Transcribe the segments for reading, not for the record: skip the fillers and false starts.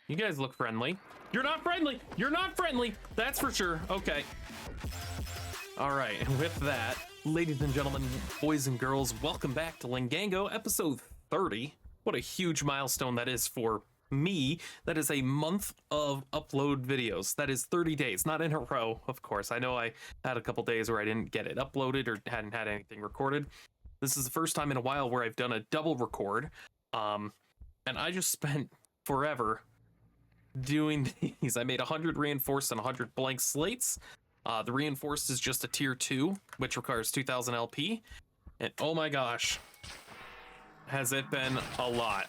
You guys look friendly. You're not friendly. You're not friendly. That's for sure. Okay. All right. And with that, ladies and gentlemen, boys and girls, welcome back to Linggango, episode 30. What a huge milestone that is for me. That is a month of upload videos. That is 30 days, not in a row, of course. I know I had a couple days where I didn't get it uploaded or hadn't had anything recorded. This is the first time in a while where I've done a double record. And I just spent forever doing these. I made 100 reinforced and 100 blank slates. The reinforced is just a tier 2, which requires 2000 LP. And oh my gosh, has it been a lot.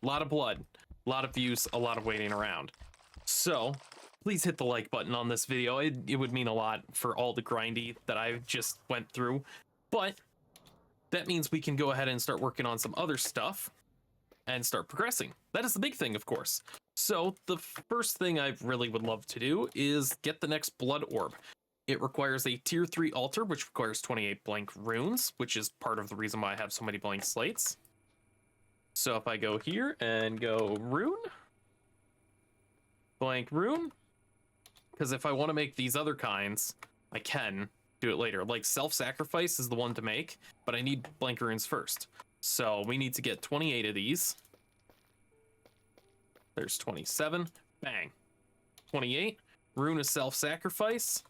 A lot of blood, a lot of views, a lot of waiting around. So please hit the like button on this video. It would mean a lot for all the grindy that I just went through. But that means we can go ahead and start working on some other stuff and start progressing. That is the big thing, of course. So the first thing I really would love to do is get the next blood orb. It requires a tier 3 altar, which requires 28 blank runes, which is part of the reason why I have so many blank slates. So if I go here and go rune, blank rune, because if I want to make these other kinds, I can do it later. Like self-sacrifice is the one to make, but I need blank runes first. So we need to get 28 of these. There's 27. Bang. 28. Rune of self-sacrifice.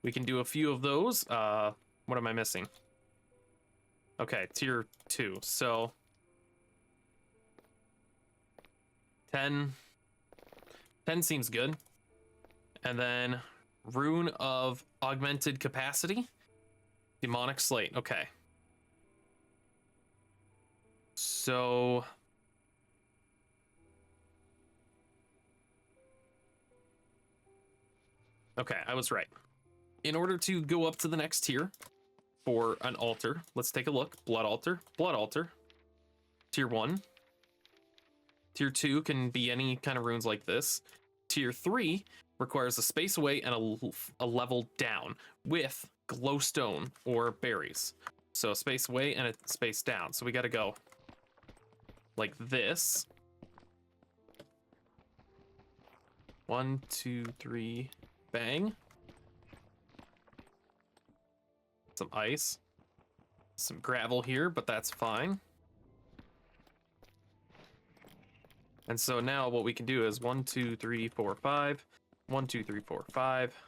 We can do a few of those. What am I missing? Okay, tier 2. So 10 seems good. And then rune of augmented capacity. Demonic slate. Okay. So okay, I was right. In order to go up to the next tier for an altar, let's take a look. Blood altar, blood altar. Tier 1. Tier 2 can be any kind of runes like this. Tier 3 requires a space away and a level down with glowstone or berries. So a space away and a space down. So we got to go like this. 1, 2, 3, bang. Some ice. Some gravel here, but that's fine. And so now what we can do is 1, 2, 3, 4, 5. 1, 2, 3, 4, 5.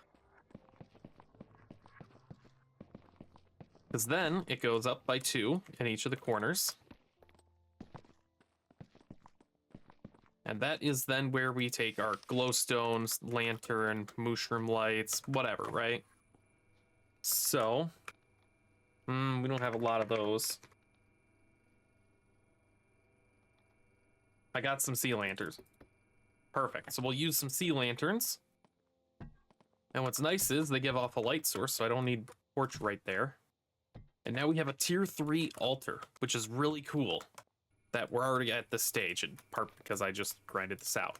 Because then it goes up by 2 in each of the corners. And that is then where we take our glowstones, lantern, mushroom lights, whatever, right? So, we don't have a lot of those. I got some sea lanterns. Perfect. So we'll use some sea lanterns. And what's nice is they give off a light source, so I don't need torch right there. And now we have a tier 3 altar, which is really cool that we're already at this stage, in part because I just grinded this out.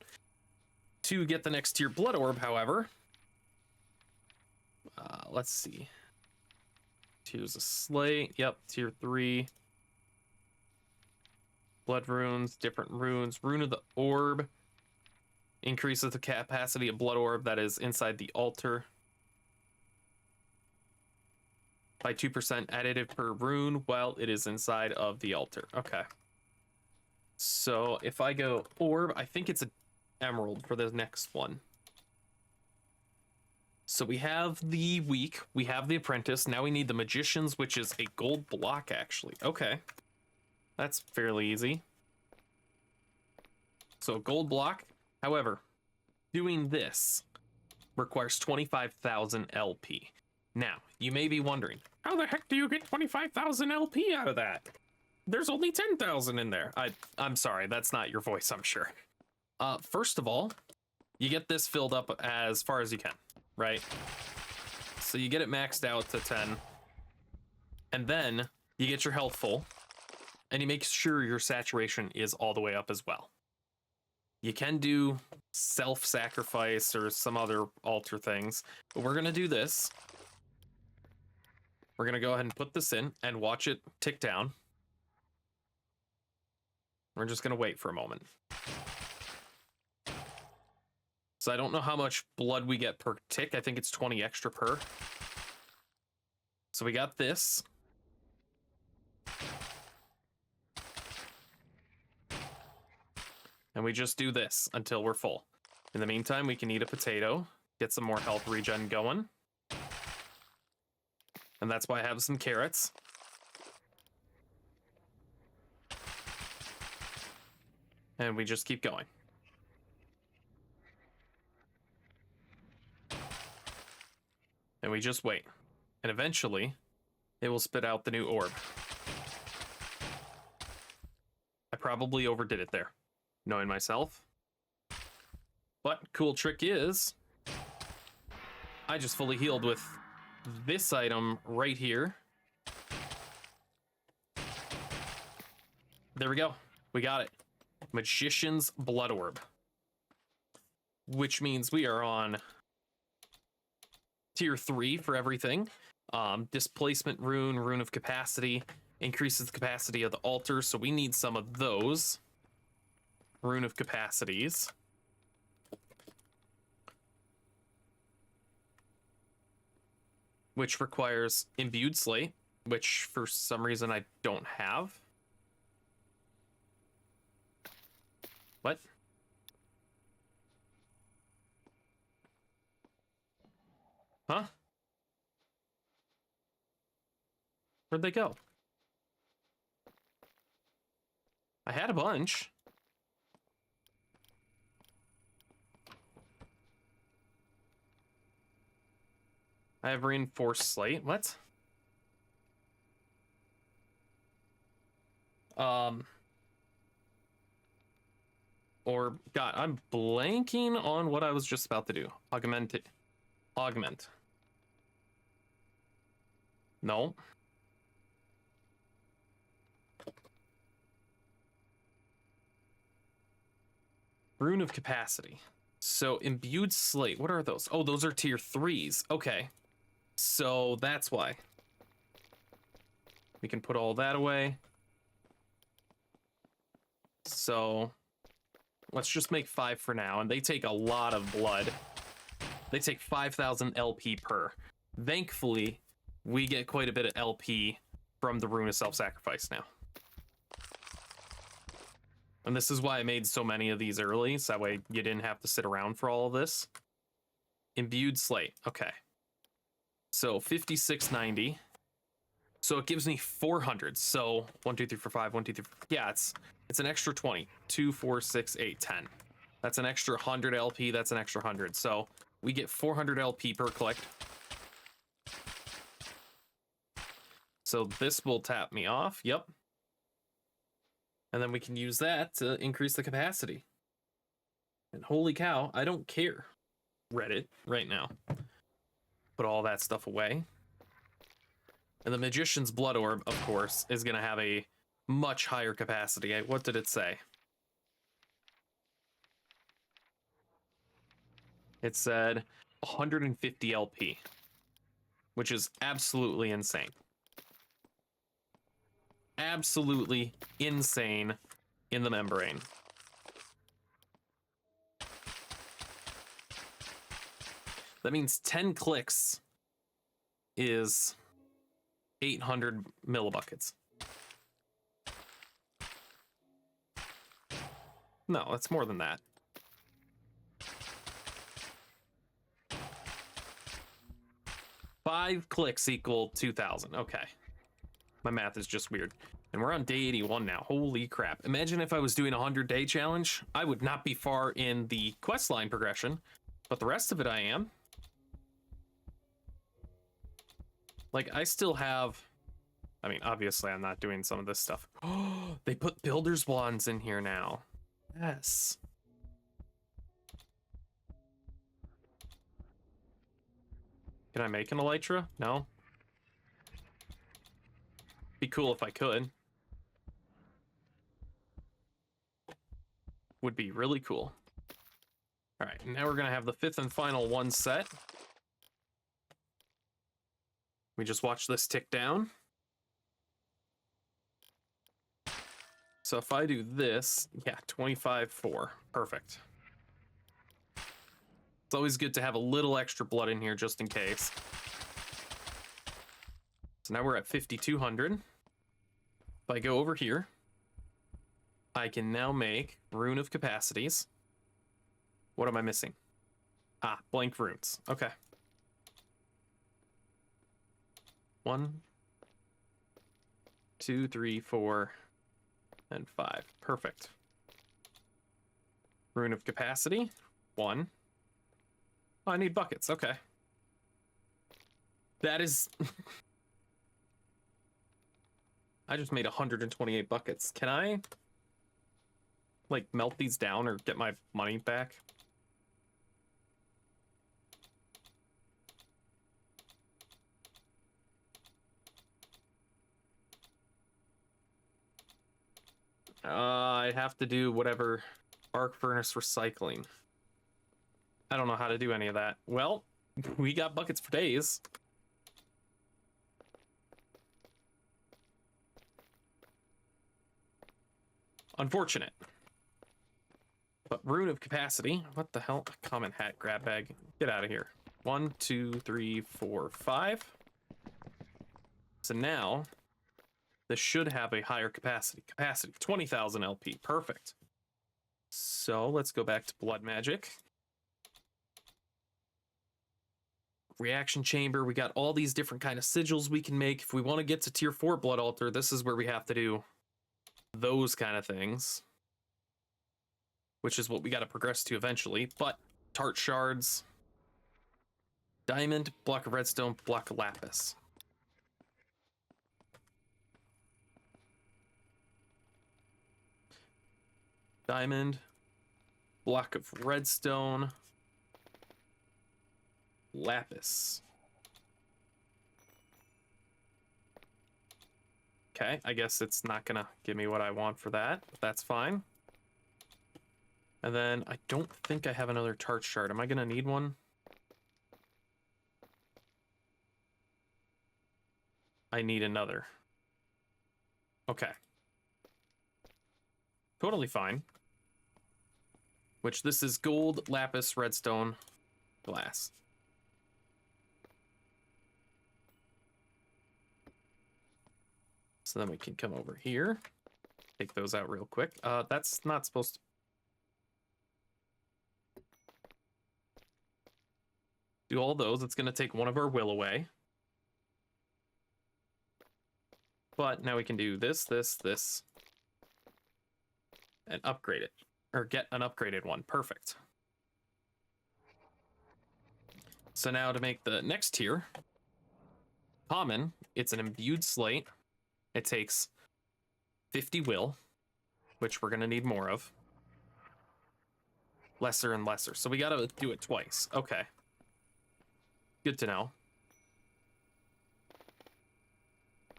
To get the next tier blood orb, however, let's see. Here's a slate. Yep, tier 3. Blood runes, different runes. Rune of the orb increases the capacity of blood orb that is inside the altar by 2% additive per rune while it is inside of the altar. Okay. So if I go orb, I think it's an emerald for the next one. So we have the weak, we have the apprentice. Now we need the magicians, which is a gold block, actually. Okay. That's fairly easy. So gold block. However, doing this requires 25,000 LP. Now, you may be wondering, how the heck do you get 25,000 LP out of that? There's only 10,000 in there. I'm sorry, that's not your voice, I'm sure. First of all, you get this filled up as far as you can, right? So you get it maxed out to 10. And then you get your health full. And you make sure your saturation is all the way up as well. You can do self-sacrifice or some other altar things, but we're going to do this. We're going to go ahead and put this in and watch it tick down. We're just gonna wait for a moment. So I don't know how much blood we get per tick. I think it's 20 extra per. So we got this. And we just do this until we're full. In the meantime, we can eat a potato, get some more health regen going. And that's why I have some carrots. And we just keep going. And we just wait. And eventually, it will spit out the new orb. I probably overdid it there, knowing myself. But cool trick is, I just fully healed with this item right here. There we go. We got it. Magician's Blood Orb. Which means we are on tier 3 for everything. Displacement rune, rune of capacity, increases the capacity of the altar, so we need some of those. Rune of capacities. Which requires imbued slate, which for some reason I don't have. What? Huh? Where'd they go? I had a bunch. I have reinforced slate. What? Or, God, I'm blanking on what I was just about to do. Augment. No. Rune of capacity. So, imbued slate. What are those? Oh, those are tier 3s. Okay. So, that's why. We can put all that away. So, let's just make 5 for now. And they take a lot of blood. They take 5,000 LP per. Thankfully, we get quite a bit of LP from the Rune of Self-Sacrifice now. And this is why I made so many of these early, so that way you didn't have to sit around for all of this. Imbued slate. Okay. So 5690. So it gives me 400. So 1, 2, 3, 4, 5, 1, 2, 3, 4. Yeah, it's an extra 20. 2, 4, 6, 8, 10. That's an extra 100 LP. That's an extra 100. So we get 400 LP per click. So this will tap me off. Yep. And then we can use that to increase the capacity. And holy cow, I don't care. Reddit right now. Put all that stuff away. And the Magician's Blood Orb, of course, is going to have a much higher capacity. What did it say? It said 150 LP, which is absolutely insane. Absolutely insane in the membrane. That means 10 clicks is 800 millibuckets. No, that's more than that. Five clicks equal 2,000. Okay. My math is just weird. And we're on day 81 now. Holy crap. Imagine if I was doing a 100-day challenge. I would not be far in the questline progression, but the rest of it I am. Like, I still have... I mean, obviously I'm not doing some of this stuff. Oh, they put Builder's Wands in here now. Yes. Can I make an Elytra? No. Be cool if I could. Would be really cool. All right, now we're gonna have the 5th and final one set. We just watch this tick down. So if I do this, yeah, 25-4. Perfect. It's always good to have a little extra blood in here just in case. So now we're at 5,200. If I go over here, I can now make Rune of Capacities. What am I missing? Ah, blank runes. Okay. 1, 2, 3, 4, and 5. Perfect. Rune of Capacity. 1. Oh, I need buckets. Okay. That is... I just made 128 buckets. Can I, like, melt these down or get my money back? I have to do whatever arc furnace recycling. I don't know how to do any of that. Well, we got buckets for days. Unfortunate. But Rune of Capacity. What the hell? Common hat grab bag. Get out of here. 1, 2, 3, 4, 5. So now this should have a higher capacity. Capacity 20,000 LP. Perfect. So let's go back to Blood Magic. Reaction chamber. We got all these different kind of sigils we can make. If we want to get to tier 4 Blood Altar, this is where we have to do those kind of things, which is what we got to progress to eventually. But tart shards, diamond, block of redstone, block of lapis. Diamond, block of redstone, lapis. Okay, I guess it's not gonna give me what I want for that, but that's fine. And then I don't think I have another tart shard. Am I gonna need one? I need another. Okay. Totally fine. Which this is gold, lapis, redstone, glass. So then we can come over here, take those out real quick. That's not supposed to... do all those. It's going to take one of our will away. But now we can do this, this, this, and upgrade it. Or get an upgraded one. Perfect. So now to make the next tier, common, it's an imbued slate. It takes 50 will, which we're going to need more of. Lesser and lesser. So we got to do it twice. Okay. Good to know.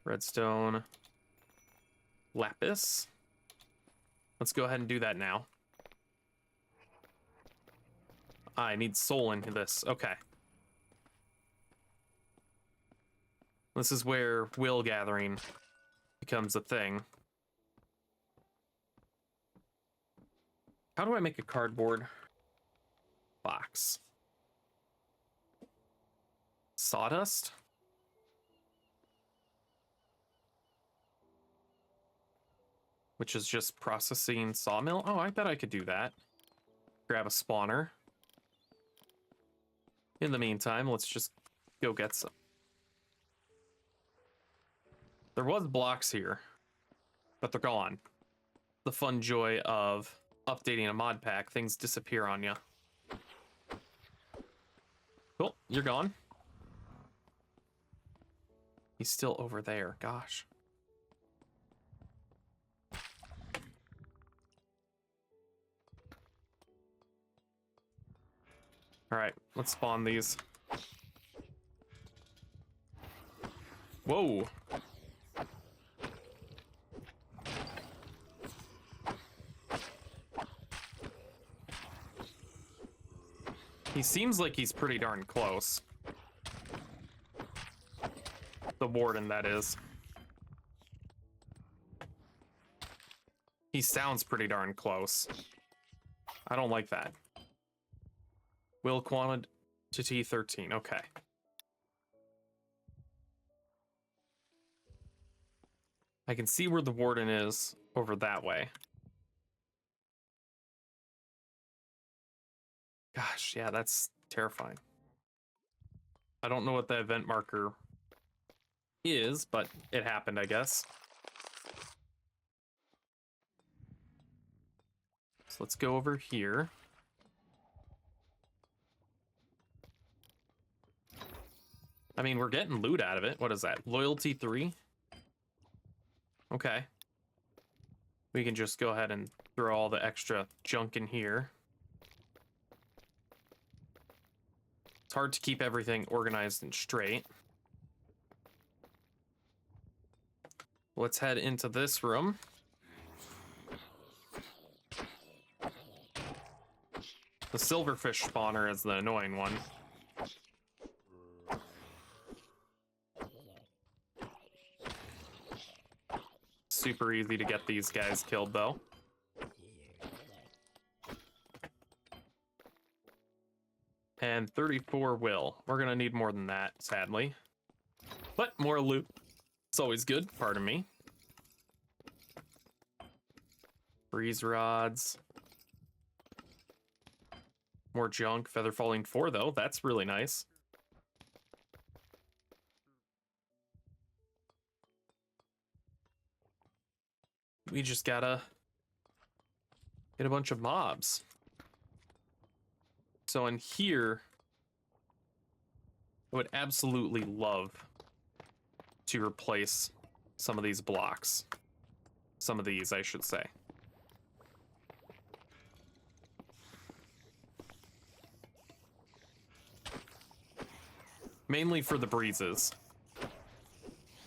Redstone. Lapis. Let's go ahead and do that now. I need soul into this. Okay. This is where will gathering becomes a thing. How do I make a cardboard box? Sawdust? Which is just processing sawmill? Oh, I bet I could do that. Grab a spawner. In the meantime, let's just go get some. There was blocks here, but they're gone. The fun joy of updating a mod pack, things disappear on you. Cool, you're gone. He's still over there, gosh. All right, let's spawn these. Whoa. He seems like he's pretty darn close. The warden, that is. He sounds pretty darn close. I don't like that. Will quantity 13. Okay. I can see where the warden is over that way. Gosh, yeah, that's terrifying. I don't know what the event marker is, but it happened, I guess. So let's go over here. I mean, we're getting loot out of it. What is that? Loyalty 3? Okay. We can just go ahead and throw all the extra junk in here. It's hard to keep everything organized and straight. Let's head into this room. The silverfish spawner is the annoying one. Super easy to get these guys killed, though. And 34 will. We're gonna need more than that, sadly. But more loot. It's always good, pardon me. Freeze rods. More junk. Feather falling 4, though. That's really nice. We just gotta get a bunch of mobs. So in here, I would absolutely love to replace some of these blocks. Some of these, I should say. Mainly for the breezes.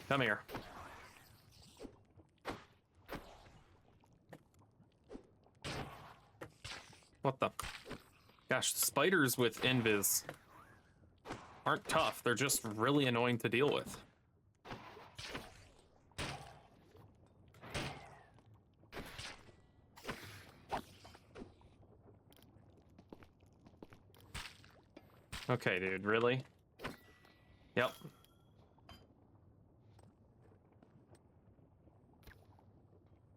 Come here. What the? Gosh, spiders with invis aren't tough. They're just really annoying to deal with. Okay, dude, really? Yep.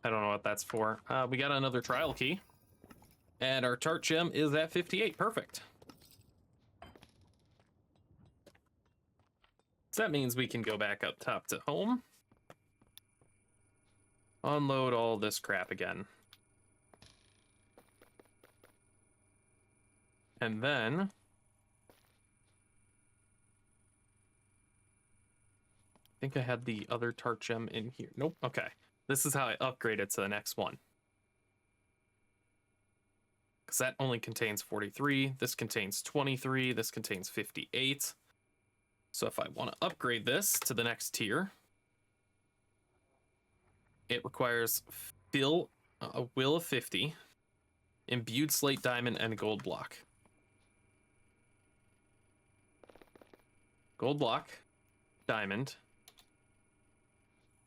I don't know what that's for. We got another trial key. And our tart gem is at 58. Perfect. So that means we can go back up top to home. Unload all this crap again. And then... I think I had the other tart gem in here. Nope. Okay. This is how I upgrade it to the next one. Because that only contains 43. This contains 23. This contains 58. So if I want to upgrade this to the next tier, it requires a will of 50, imbued slate diamond, and a gold block. Gold block, diamond,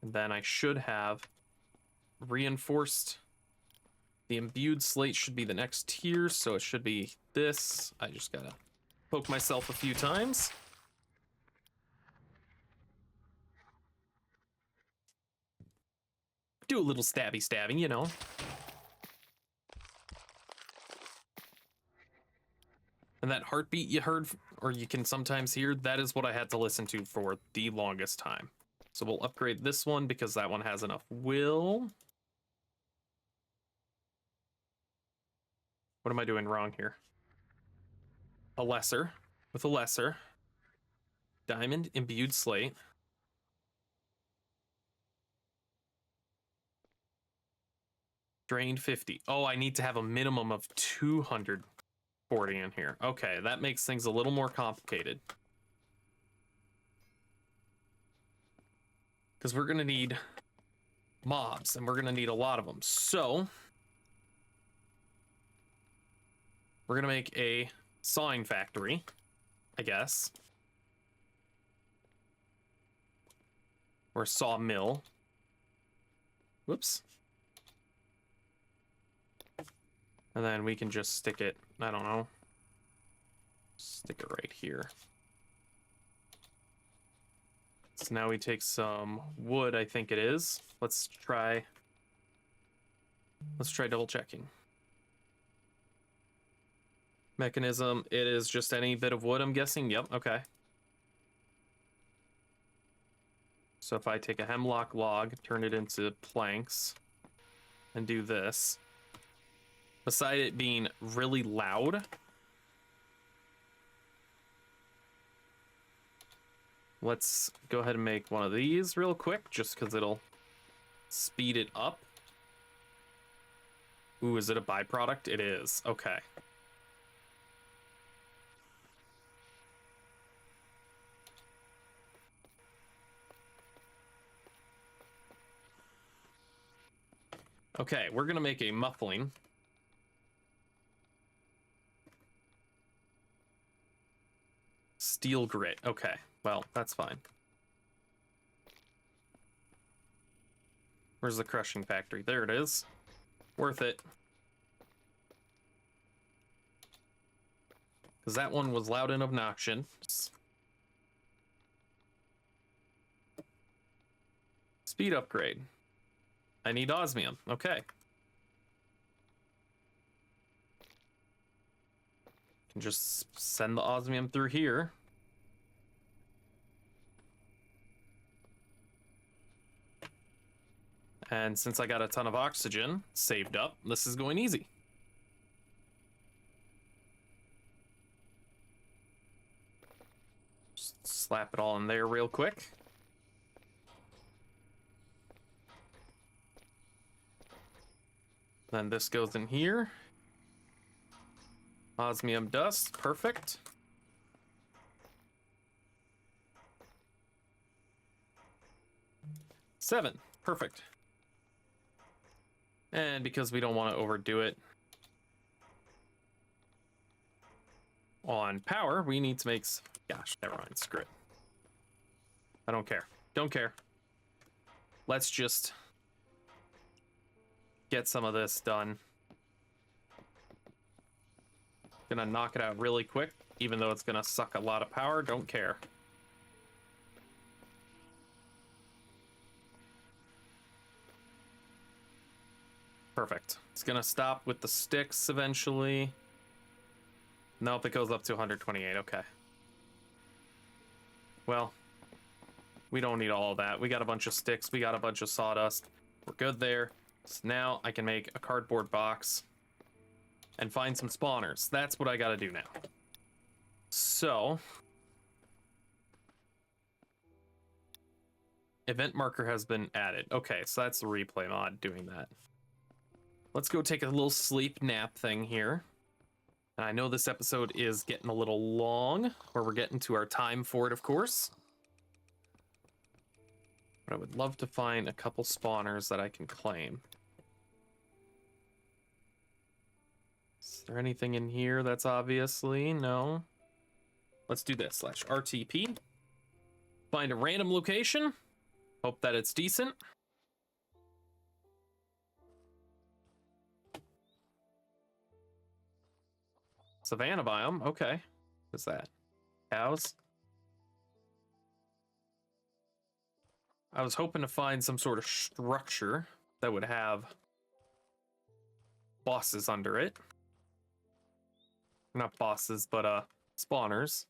and then I should have reinforced. The imbued slate should be the next tier, so it should be this. I just gotta poke myself a few times. Do a little stabbing, you know. And that heartbeat you heard, or you can sometimes hear, that is what I had to listen to for the longest time. So we'll upgrade this one because that one has enough will. What am I doing wrong here? A lesser. With a lesser. Diamond, imbued slate. Drained 50. Oh, I need to have a minimum of 240 in here. Okay, that makes things a little more complicated. Because we're going to need mobs, and we're going to need a lot of them. So, we're going to make a sawing factory, I guess. Or sawmill. Whoops. And then we can just stick it, I don't know. Stick it right here. So now we take some wood, I think it is. Let's try double checking. Mechanism, it is just any bit of wood, I'm guessing. Yep, okay. So if I take a hemlock log, turn it into planks, and do this, beside it being really loud, let's go ahead and make one of these real quick, just because it'll speed it up. Ooh, is it a byproduct? It is. Okay. Okay, we're gonna make a muffling. Steel grit. Okay, well, that's fine. Where's the crushing factory? There it is. Worth it. Because that one was loud and obnoxious. Speed upgrade. I need osmium. Okay. Can just send the osmium through here. And since I got a ton of oxygen saved up, this is going easy. Just slap it all in there real quick. Then this goes in here. Osmium dust, perfect. Seven, perfect. And because we don't want to overdo it on power, we need to make... Gosh, never mind, screw it. I don't care. Don't care. Let's just get some of this done. Gonna knock it out really quick, even though it's gonna suck a lot of power. Don't care. Perfect. It's gonna stop with the sticks eventually. Nope, it goes up to 128. Okay. Well, we don't need all of that. We got a bunch of sticks. We got a bunch of sawdust. We're good there. So now I can make a cardboard box and find some spawners. That's what I gotta do now. So, event marker has been added. Okay, so that's the replay mod doing that. Let's go take a little sleep nap thing here. And I know this episode is getting a little long, or we're getting to our time for it, of course. But I would love to find a couple spawners that I can claim. Is there anything in here that's obviously? No. Let's do this. /RTP. Find a random location. Hope that it's decent. Savannah biome. Okay. What's that? Cows? I was hoping to find some sort of structure that would have bosses under it. Not bosses, but spawners.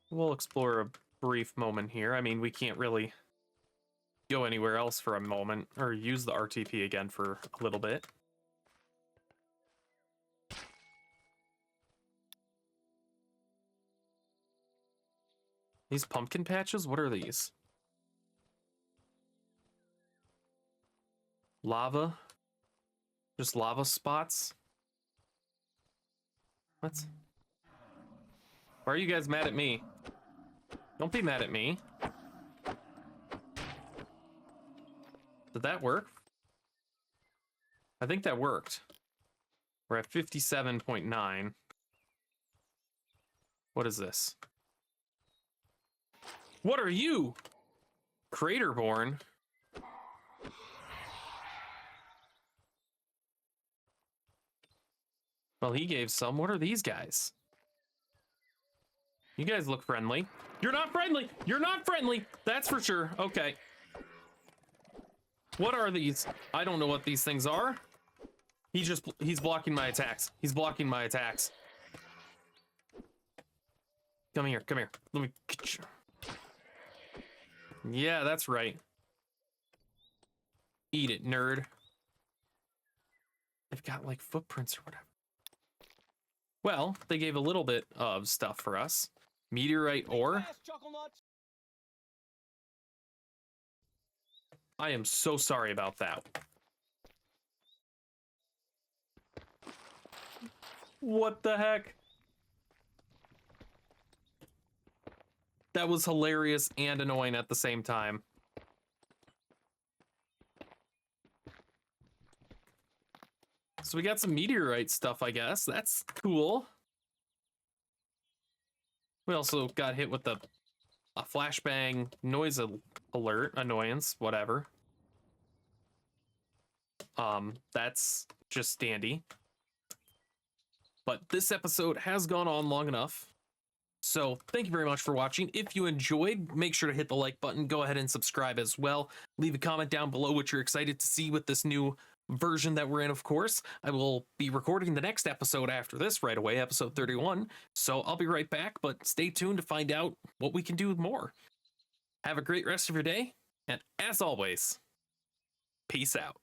We'll explore a brief moment here. I mean, we can't really go anywhere else for a moment, or use the RTP again for a little bit. These pumpkin patches? What are these? Lava? Just lava spots? What? Why are you guys mad at me? Don't be mad at me. Did that work? I think that worked. We're at 57.9. What is this? What are you? Craterborn? Well, he gave some. What are these guys? You guys look friendly. You're not friendly. You're not friendly. That's for sure. Okay. What are these? I don't know what these things are. He's blocking my attacks. He's blocking my attacks. Come here. Come here. Let me get you. Yeah, that's right. Eat it, nerd. They've got like footprints or whatever. Well, they gave a little bit of stuff for us. Meteorite ore. I am so sorry about that. What the heck? That was hilarious and annoying at the same time. So we got some meteorite stuff, I guess. That's cool. We also got hit with a flashbang noise alert, annoyance, whatever. That's just dandy. But this episode has gone on long enough. So thank you very much for watching. If you enjoyed, make sure to hit the like button. Go ahead and subscribe as well. Leave a comment down below what you're excited to see with this new version that we're in, of course. I will be recording the next episode after this right away, episode 31. So I'll be right back, but stay tuned to find out what we can do more. Have a great rest of your day. And as always, peace out.